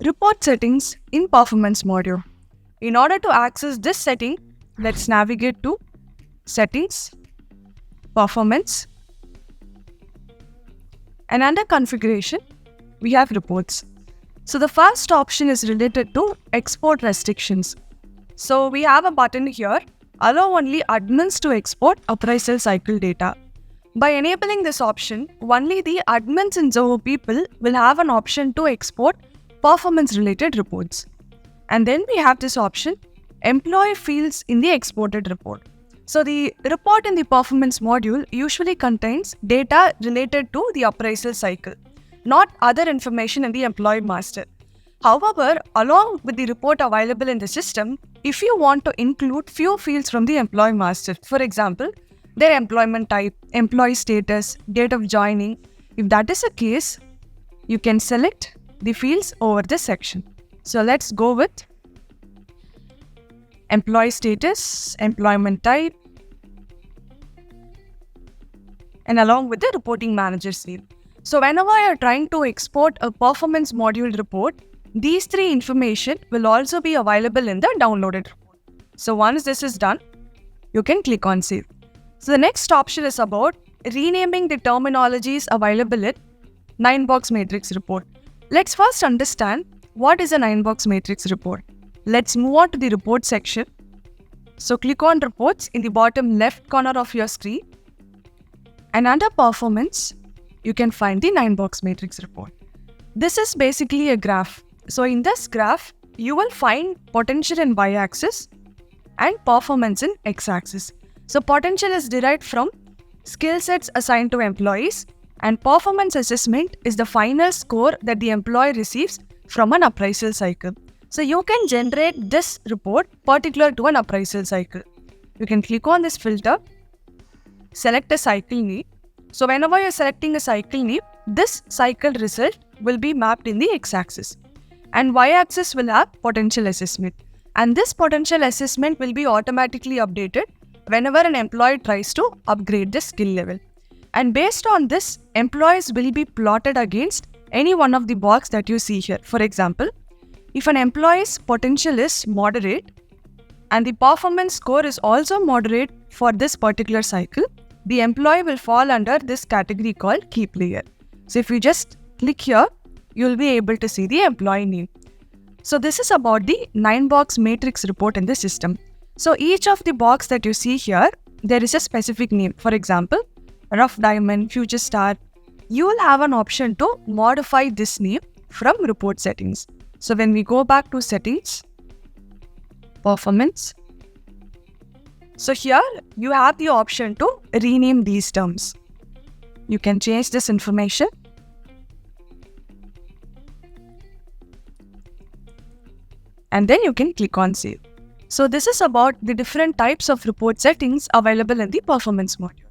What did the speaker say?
Report settings in performance module. In order to access this setting, let's navigate to settings, performance, and under configuration, we have reports. So the first option is related to export restrictions. So we have a button here, allow only admins to export appraisal cycle data. By enabling this option, only the admins in Zoho People will have an option to export performance-related reports. And then we have this option, employee fields in the exported report. So the report in the performance module usually contains data related to the appraisal cycle, not other information in the employee master. However, along with the report available in the system, if you want to include few fields from the employee master, for example, their employment type, employee status, date of joining, if that is the case, you can select the fields over this section. So let's go with employee status, employment type, and along with the reporting manager's field. So whenever you're trying to export a performance module report, these three information will also be available in the downloaded report. So once this is done, you can click on Save. So the next option is about renaming the terminologies available in 9-box matrix report. Let's first understand what is a 9-box matrix report. Let's move on to the report section. So click on reports in the bottom left corner of your screen. And under performance, you can find the 9-box matrix report. This is basically a graph. So in this graph, you will find potential in y-axis and performance in x-axis. So potential is derived from skill sets assigned to employees, and performance assessment is the final score that the employee receives from an appraisal cycle. So you can generate this report particular to an appraisal cycle. You can click on this filter, select a cycle name. So whenever you're selecting a cycle name, this cycle result will be mapped in the x-axis. And y-axis will have potential assessment. And this potential assessment will be automatically updated whenever an employee tries to upgrade the skill level. And based on this, employees will be plotted against any one of the box that you see here. For example, if an employee's potential is moderate and the performance score is also moderate for this particular cycle, the employee will fall under this category called key player. So if you just click here, you'll be able to see the employee name. So this is about the 9-box matrix report in the system. So each of the box that you see here, there is a specific name. For example, Rough Diamond, Future Star. You will have an option to modify this name from report settings. So when we go back to settings, performance. So here you have the option to rename these terms. You can change this information. And then you can click on Save. So this is about the different types of report settings available in the performance module.